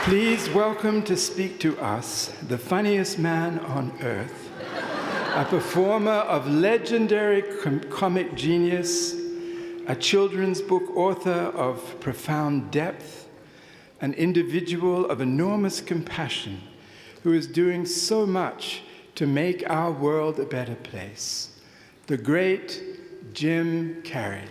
Please welcome to speak to us the funniest man on earth, a performer of legendary comic genius, a children's book author of profound depth, an individual of enormous compassion who is doing so much to make our world a better place, the great Jim Carrey.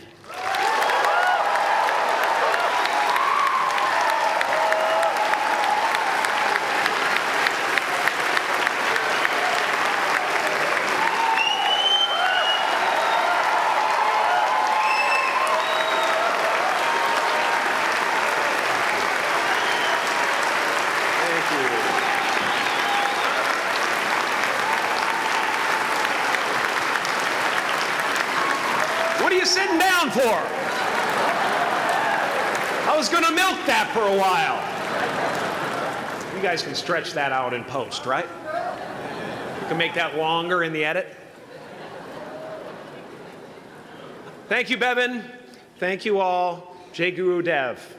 Sitting down for? I was going to milk that for a while. You guys can stretch that out in post, right? You can make that longer in the edit. Thank you, Bevin. Thank you all. Jai Guru Dev.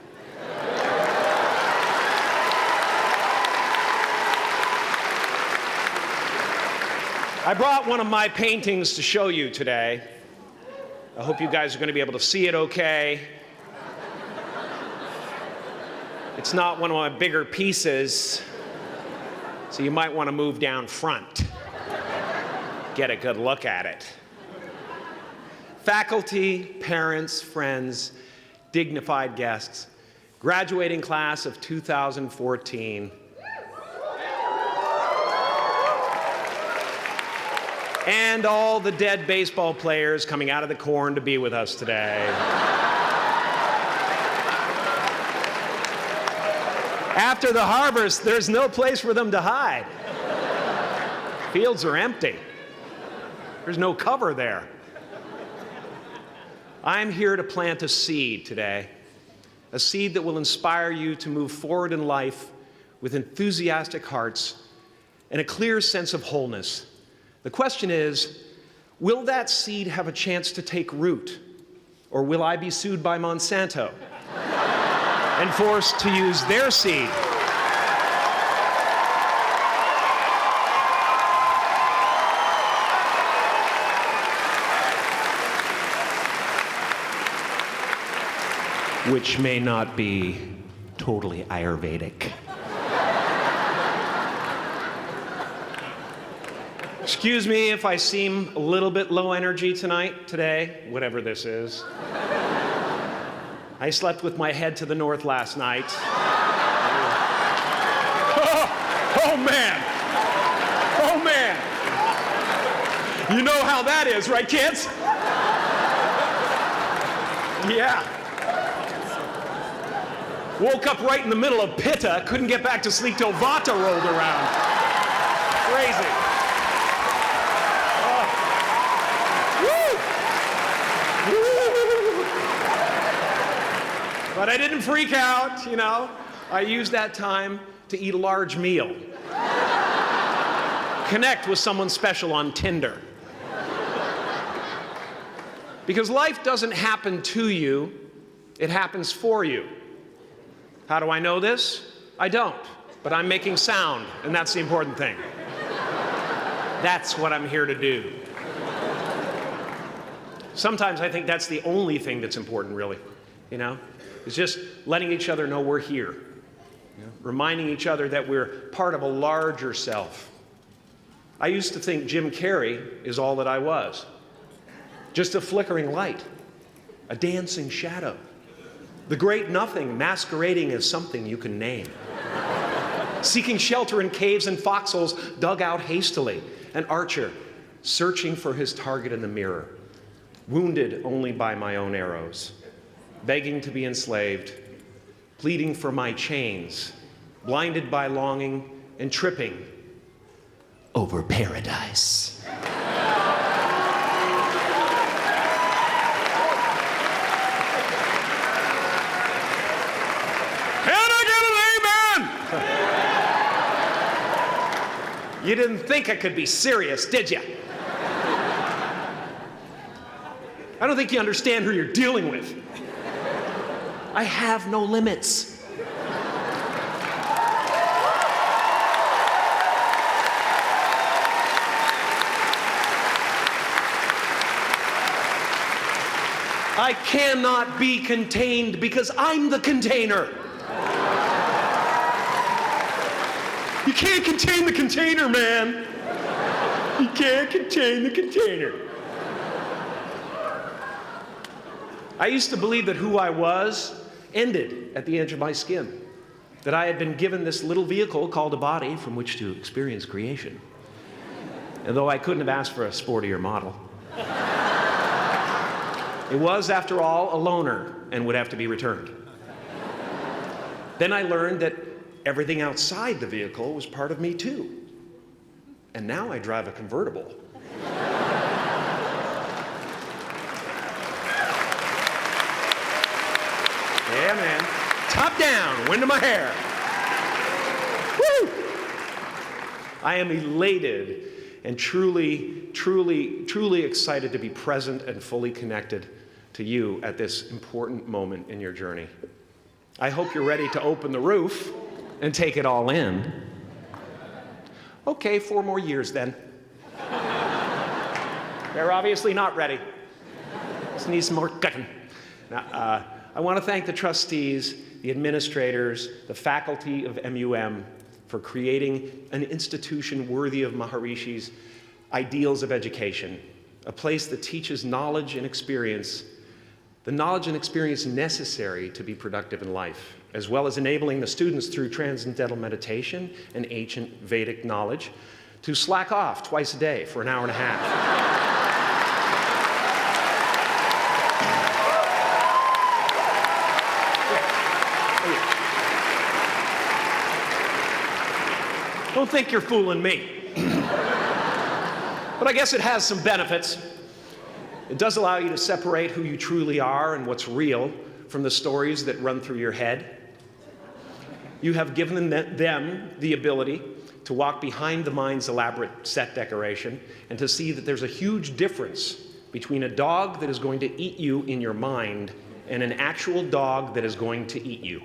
I brought one of my paintings to show you today. I hope you guys are going to be able to see it okay. It's not one of my bigger pieces, so you might want to move down front. Get a good look at it. Faculty, parents, friends, dignified guests, graduating class of 2014. And all the dead baseball players coming out of the corn to be with us today. After the harvest, there's no place for them to hide. Fields are empty. There's no cover there. I'm here to plant a seed today, a seed that will inspire you to move forward in life with enthusiastic hearts and a clear sense of wholeness. The question is, will that seed have a chance to take root? Or will I be sued by Monsanto and forced to use their seed? Which may not be totally Ayurvedic. Excuse me if I seem a little bit low energy today, whatever this is. I slept with my head to the north last night. Oh man! Oh man! You know how that is, right, kids? Yeah. Woke up right in the middle of Pitta, couldn't get back to sleep till Vata rolled around. Crazy. But I didn't freak out, you know. I used that time to eat a large meal. Connect with someone special on Tinder. Because life doesn't happen to you, it happens for you. How do I know this? I don't, but I'm making sound, and that's the important thing. That's what I'm here to do. Sometimes I think that's the only thing that's important, really, you know? It's just letting each other know we're here. You know? Reminding each other that we're part of a larger self. I used to think Jim Carrey is all that I was. Just a flickering light, a dancing shadow, the great nothing masquerading as something you can name. Seeking shelter in caves and foxholes dug out hastily, an archer searching for his target in the mirror, wounded only by my own arrows, begging to be enslaved, pleading for my chains, blinded by longing and tripping over paradise. You didn't think I could be serious, did you? I don't think you understand who you're dealing with. I have no limits. I cannot be contained because I'm the container. You can't contain the container, man. You can't contain the container. I used to believe that who I was ended at the edge of my skin, that I had been given this little vehicle called a body from which to experience creation. And though I couldn't have asked for a sportier model, it was, after all, a loaner and would have to be returned. Then I learned that everything outside the vehicle was part of me too. And now I drive a convertible. Yeah, man. Top down, wind in my hair. Woo! I am elated and truly, truly, truly excited to be present and fully connected to you at this important moment in your journey. I hope you're ready to open the roof and take it all in. Okay, 4 more years then. They're obviously not ready. Just need some more cooking. Now, I want to thank the trustees, the administrators, the faculty of MUM for creating an institution worthy of Maharishi's ideals of education, a place that teaches knowledge and experience, the knowledge and experience necessary to be productive in life, as well as enabling the students through transcendental meditation and ancient Vedic knowledge to slack off twice a day for an hour and a half. Don't think you're fooling me. But I guess it has some benefits. It does allow you to separate who you truly are and what's real from the stories that run through your head. You have given them the ability to walk behind the mind's elaborate set decoration and to see that there's a huge difference between a dog that is going to eat you in your mind and an actual dog that is going to eat you.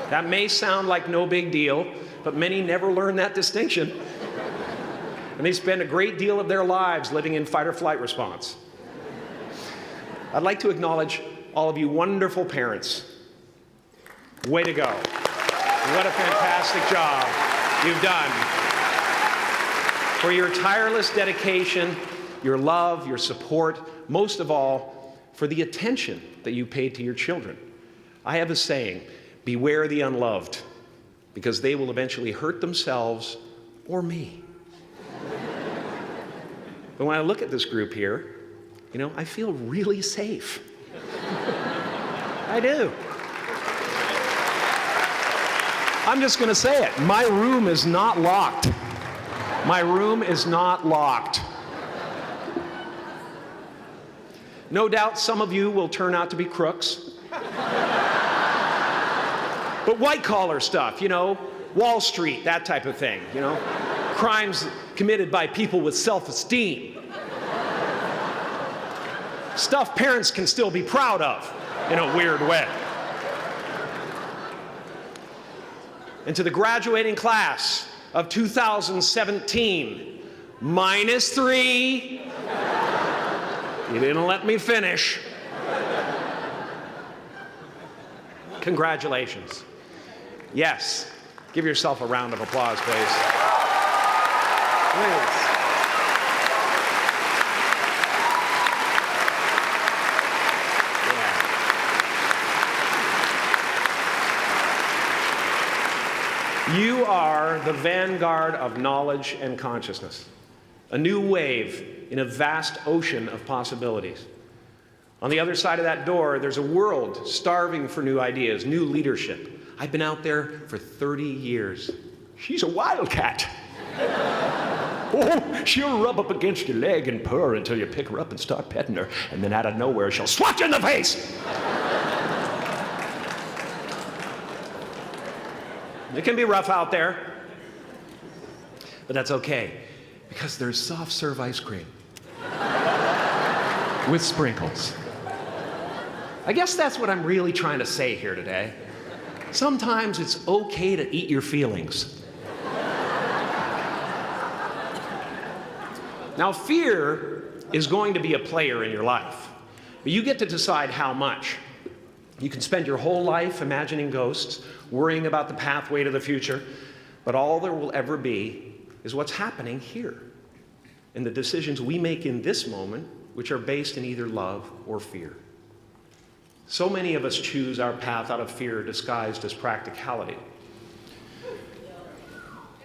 That may sound like no big deal, but many never learn that distinction. And they spend a great deal of their lives living in fight or flight response. I'd like to acknowledge all of you wonderful parents. Way to go. What a fantastic job you've done. For your tireless dedication, your love, your support, most of all, for the attention that you paid to your children. I have a saying, beware the unloved, because they will eventually hurt themselves or me. But when I look at this group here, you know, I feel really safe. I do. I'm just going to say it. My room is not locked. My room is not locked. No doubt some of you will turn out to be crooks. But white-collar stuff, you know, Wall Street, that type of thing, you know, crimes committed by people with self-esteem. Stuff parents can still be proud of in a weird way. And to the graduating class of 2017, -3, you didn't let me finish. Congratulations. Yes, give yourself a round of applause, please. Please. Yeah. You are the vanguard of knowledge and consciousness, a new wave in a vast ocean of possibilities. On the other side of that door, there's a world starving for new ideas, new leadership. I've been out there for 30 years. She's a wildcat. Oh, she'll rub up against your leg and purr until you pick her up and start petting her, and then out of nowhere, she'll swat you in the face. It can be rough out there, but that's okay, because there's soft serve ice cream with sprinkles. I guess that's what I'm really trying to say here today. Sometimes it's okay to eat your feelings. Now, fear is going to be a player in your life, but you get to decide how much. You can spend your whole life imagining ghosts, worrying about the pathway to the future, but all there will ever be is what's happening here, and the decisions we make in this moment, which are based in either love or fear. So many of us choose our path out of fear disguised as practicality.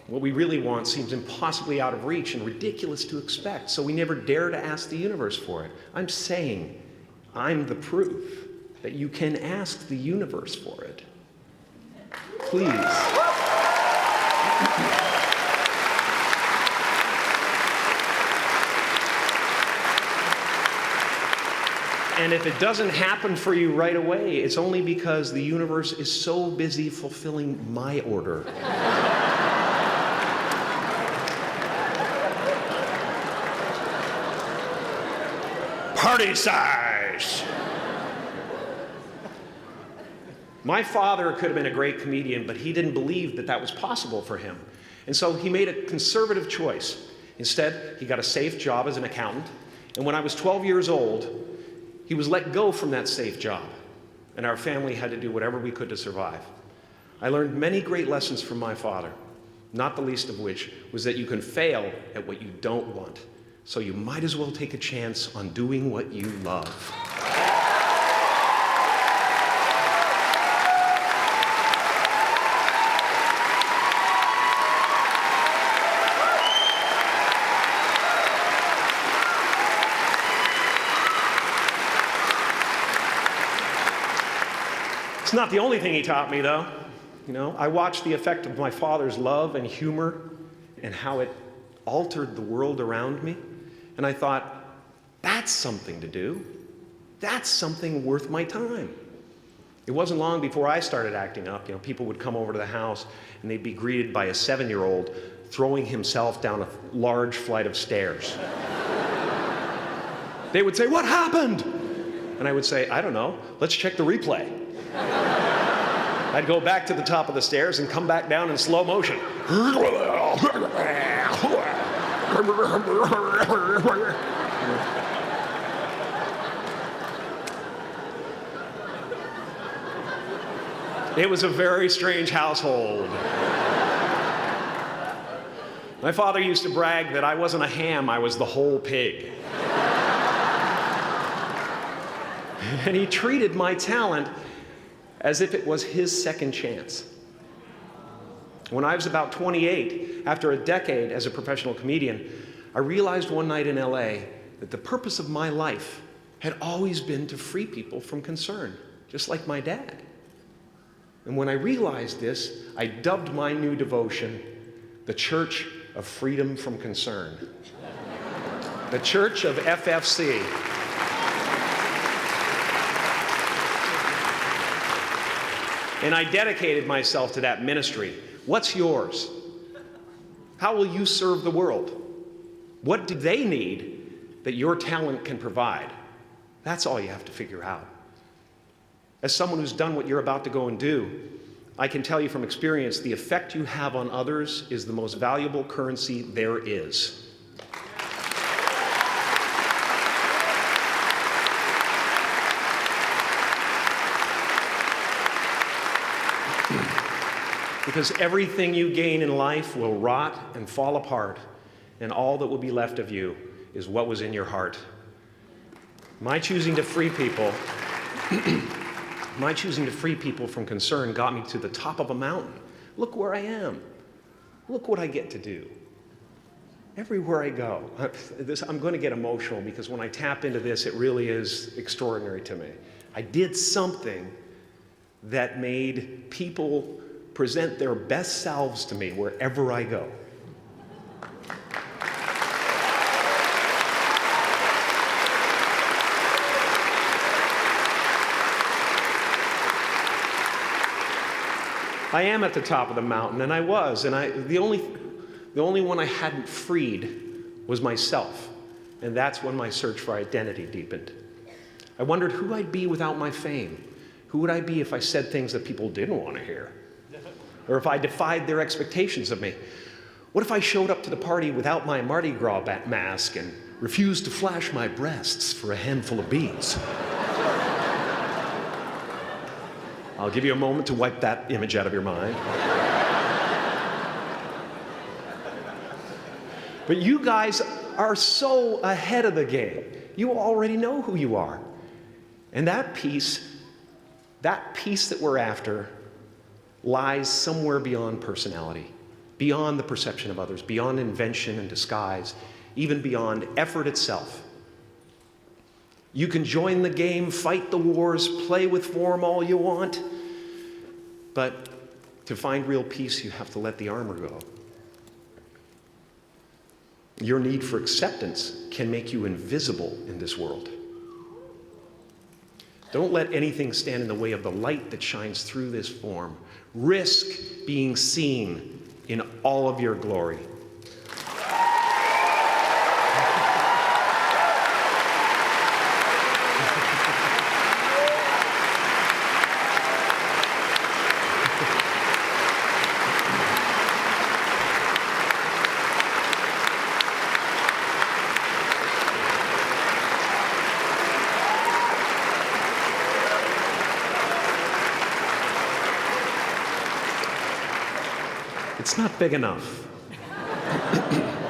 What we really want seems impossibly out of reach and ridiculous to expect, so we never dare to ask the universe for it. I'm saying I'm the proof that you can ask the universe for it. Please. And if it doesn't happen for you right away, it's only because the universe is so busy fulfilling my order. Party size! My father could have been a great comedian, but he didn't believe that that was possible for him. And so he made a conservative choice. Instead, he got a safe job as an accountant. And when I was 12 years old, he was let go from that safe job. And our family had to do whatever we could to survive. I learned many great lessons from my father, not the least of which was that you can fail at what you don't want. So you might as well take a chance on doing what you love. It's not the only thing he taught me, though. You know, I watched the effect of my father's love and humor and how it altered the world around me. And I thought, that's something to do. That's something worth my time. It wasn't long before I started acting up. You know, people would come over to the house and they'd be greeted by a 7-year-old throwing himself down a large flight of stairs. They would say, "What happened?" And I would say, "I don't know. Let's check the replay." I'd go back to the top of the stairs and come back down in slow motion. It was a very strange household. My father used to brag that I wasn't a ham, I was the whole pig. And he treated my talent as if it was his second chance. When I was about 28, after a decade as a professional comedian, I realized one night in LA that the purpose of my life had always been to free people from concern, just like my dad. And when I realized this, I dubbed my new devotion the Church of Freedom from Concern. The Church of FFC. And I dedicated myself to that ministry. What's yours? How will you serve the world? What do they need that your talent can provide? That's all you have to figure out. As someone who's done what you're about to go and do, I can tell you from experience, the effect you have on others is the most valuable currency there is. Because everything you gain in life will rot and fall apart, and all that will be left of you is what was in your heart. My choosing to free people, from concern got me to the top of a mountain. Look where I am. Look what I get to do. Everywhere I go. I'm going to get emotional because when I tap into this, it really is extraordinary to me. I did something that made people present their best selves to me wherever I go. I am at the top of the mountain, and I was, and the only one I hadn't freed was myself, and that's when my search for identity deepened. I wondered who I'd be without my fame. Who would I be if I said things that people didn't want to hear? Or if I defied their expectations of me? What if I showed up to the party without my Mardi Gras mask and refused to flash my breasts for a handful of beads? I'll give you a moment to wipe that image out of your mind. But you guys are so ahead of the game. You already know who you are. And that peace that we're after lies somewhere beyond personality, beyond the perception of others, beyond invention and disguise, even beyond effort itself. You can join the game, fight the wars, play with form all you want, but to find real peace, you have to let the armor go. Your need for acceptance can make you invisible in this world. Don't let anything stand in the way of the light that shines through this form. Risk being seen in all of your glory. It's not big enough.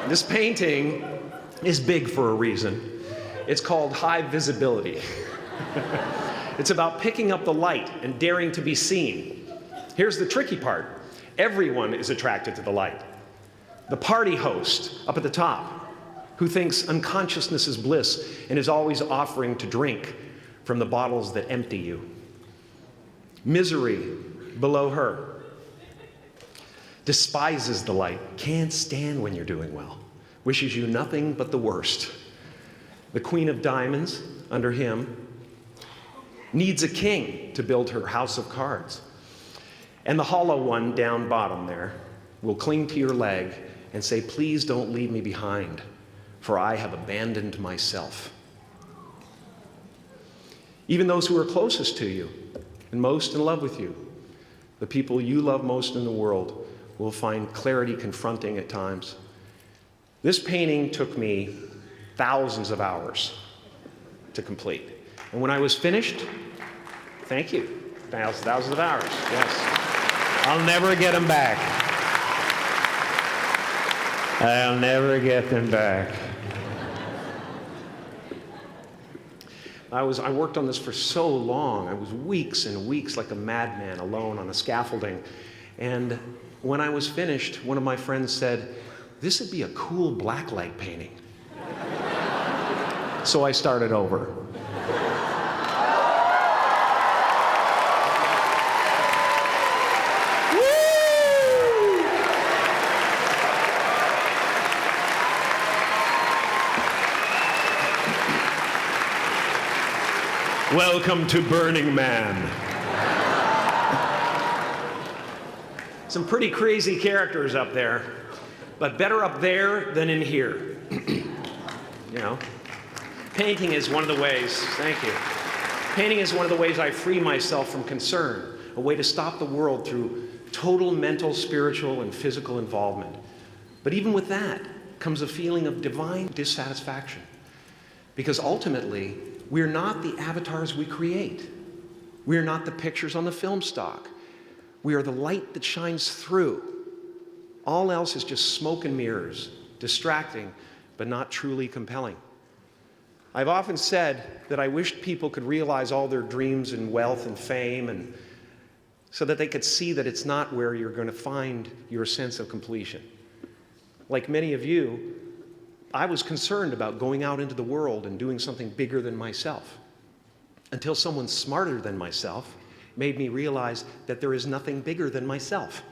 This painting is big for a reason. It's called high visibility. It's about picking up the light and daring to be seen. Here's the tricky part. Everyone is attracted to the light. The party host up at the top, who thinks unconsciousness is bliss and is always offering to drink from the bottles that empty you. Misery below her. Despises the light, can't stand when you're doing well, wishes you nothing but the worst. The Queen of Diamonds, under him, needs a king to build her house of cards. And the hollow one down bottom there will cling to your leg and say, please don't leave me behind, for I have abandoned myself. Even those who are closest to you and most in love with you, the people you love most in the world, will find clarity confronting at times. This painting took me thousands of hours to complete. And when I was finished, thank you, thousands of hours, yes. I'll never get them back. I'll never get them back. I worked on this for so long. I was weeks and weeks like a madman alone on the scaffolding. And when I was finished, one of my friends said, this would be a cool blacklight painting. So I started over. Welcome to Burning Man. Some pretty crazy characters up there, but better up there than in here. You know, painting is one of the ways, thank you. Painting is one of the ways I free myself from concern, a way to stop the world through total mental, spiritual, and physical involvement. But even with that comes a feeling of divine dissatisfaction, because ultimately, we're not the avatars we create. We're not the pictures on the film stock. We are the light that shines through. All else is just smoke and mirrors, distracting, but not truly compelling. I've often said that I wished people could realize all their dreams and wealth and fame, and so that they could see that it's not where you're going to find your sense of completion. Like many of you, I was concerned about going out into the world and doing something bigger than myself, until someone smarter than myself made me realize that there is nothing bigger than myself.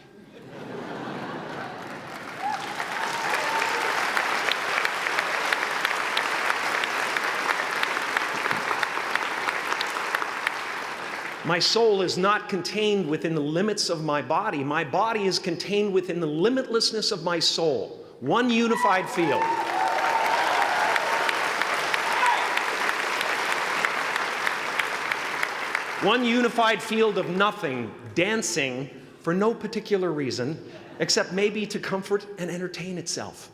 My soul is not contained within the limits of my body. My body is contained within the limitlessness of my soul, one unified field. One unified field of nothing, dancing for no particular reason, except maybe to comfort and entertain itself.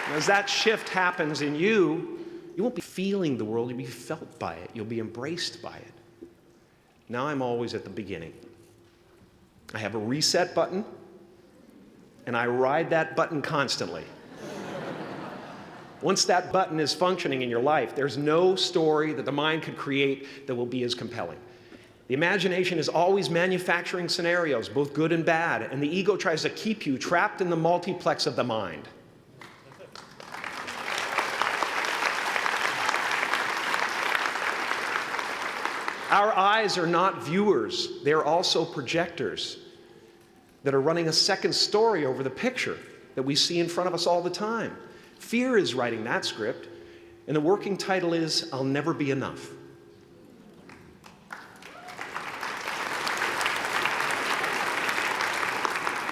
As that shift happens in you, you won't be feeling the world, you'll be felt by it. You'll be embraced by it. Now I'm always at the beginning. I have a reset button, and I ride that button constantly. Once that button is functioning in your life, there's no story that the mind could create that will be as compelling. The imagination is always manufacturing scenarios, both good and bad, and the ego tries to keep you trapped in the multiplex of the mind. Our eyes are not viewers, they're also projectors that are running a second story over the picture that we see in front of us all the time. Fear is writing that script, and the working title is, I'll Never Be Enough.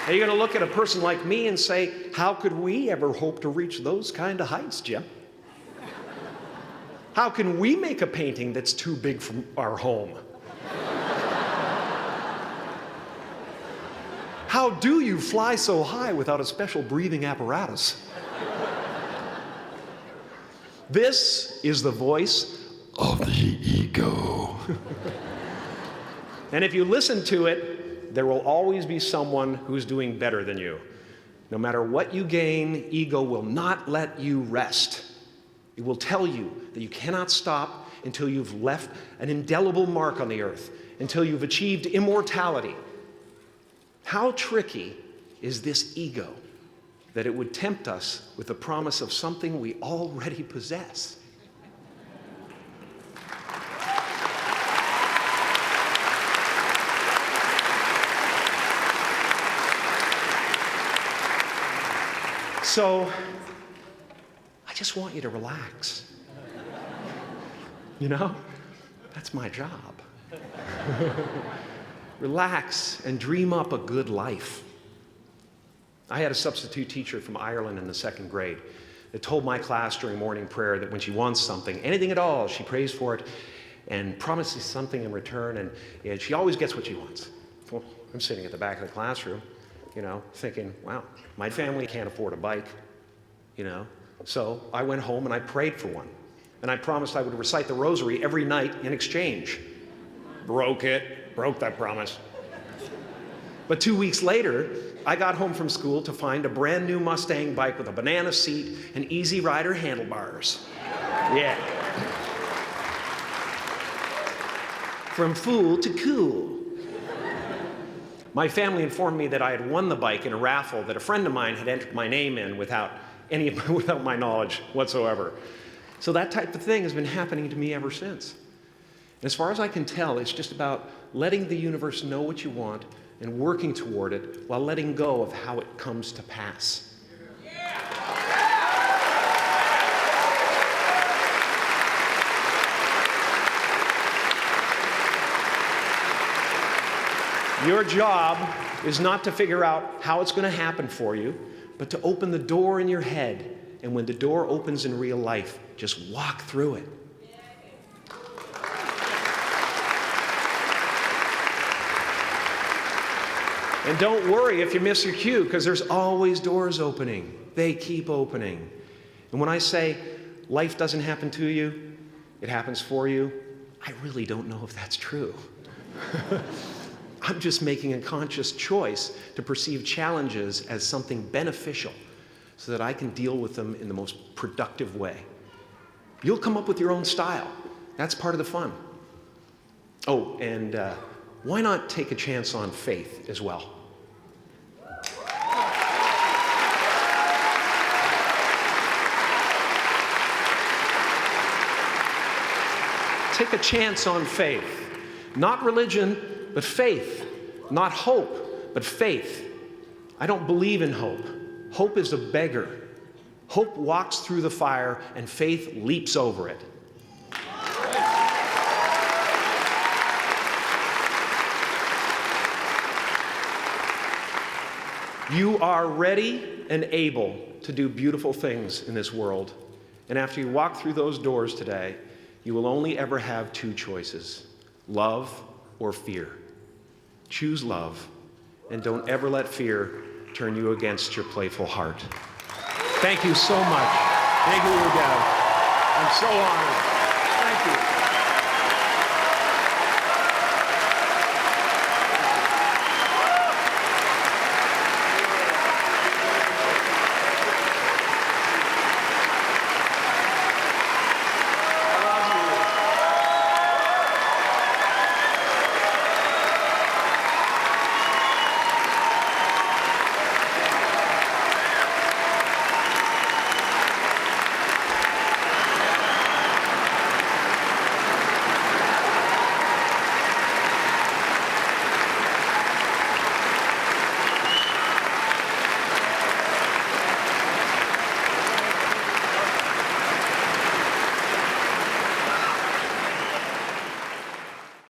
Now you're going to look at a person like me and say, how could we ever hope to reach those kind of heights, Jim? How can we make a painting that's too big for our home? How do you fly so high without a special breathing apparatus? This is the voice of the ego. And if you listen to it, there will always be someone who's doing better than you. No matter what you gain, ego will not let you rest. It will tell you that you cannot stop until you've left an indelible mark on the earth, until you've achieved immortality. How tricky is this ego that it would tempt us with the promise of something we already possess? So, I just want you to relax. You know, that's my job. Relax and dream up a good life. I had a substitute teacher from Ireland in the 2nd grade that told my class during morning prayer that when she wants something, anything at all, she prays for it and promises something in return, and she always gets what she wants. Well, I'm sitting at the back of the classroom, you know, thinking, wow, my family can't afford a bike, you know. So I went home and I prayed for one. And I promised I would recite the rosary every night in exchange. Broke that promise. But 2 weeks later, I got home from school to find a brand new Mustang bike with a banana seat and Easy Rider handlebars. Yeah. From fool to cool. My family informed me that I had won the bike in a raffle that a friend of mine had entered my name in without my knowledge whatsoever. So that type of thing has been happening to me ever since. And as far as I can tell, it's just about letting the universe know what you want and working toward it while letting go of how it comes to pass. Your job is not to figure out how it's going to happen for you, but to open the door in your head. And when the door opens in real life, just walk through it. And don't worry if you miss your cue, because there's always doors opening. They keep opening. And when I say life doesn't happen to you, it happens for you, I really don't know if that's true. I'm just making a conscious choice to perceive challenges as something beneficial so that I can deal with them in the most productive way. You'll come up with your own style. That's part of the fun. Oh, and why not take a chance on faith as well? Take a chance on faith. Not religion, but faith. Not hope, but faith. I don't believe in hope. Hope is a beggar. Hope walks through the fire, and faith leaps over it. You are ready and able to do beautiful things in this world. And after you walk through those doors today, You will only ever have two choices, love or fear. Choose love, and don't ever let fear turn you against your playful heart. Thank you so much. Thank you, Gav. I'm so honored.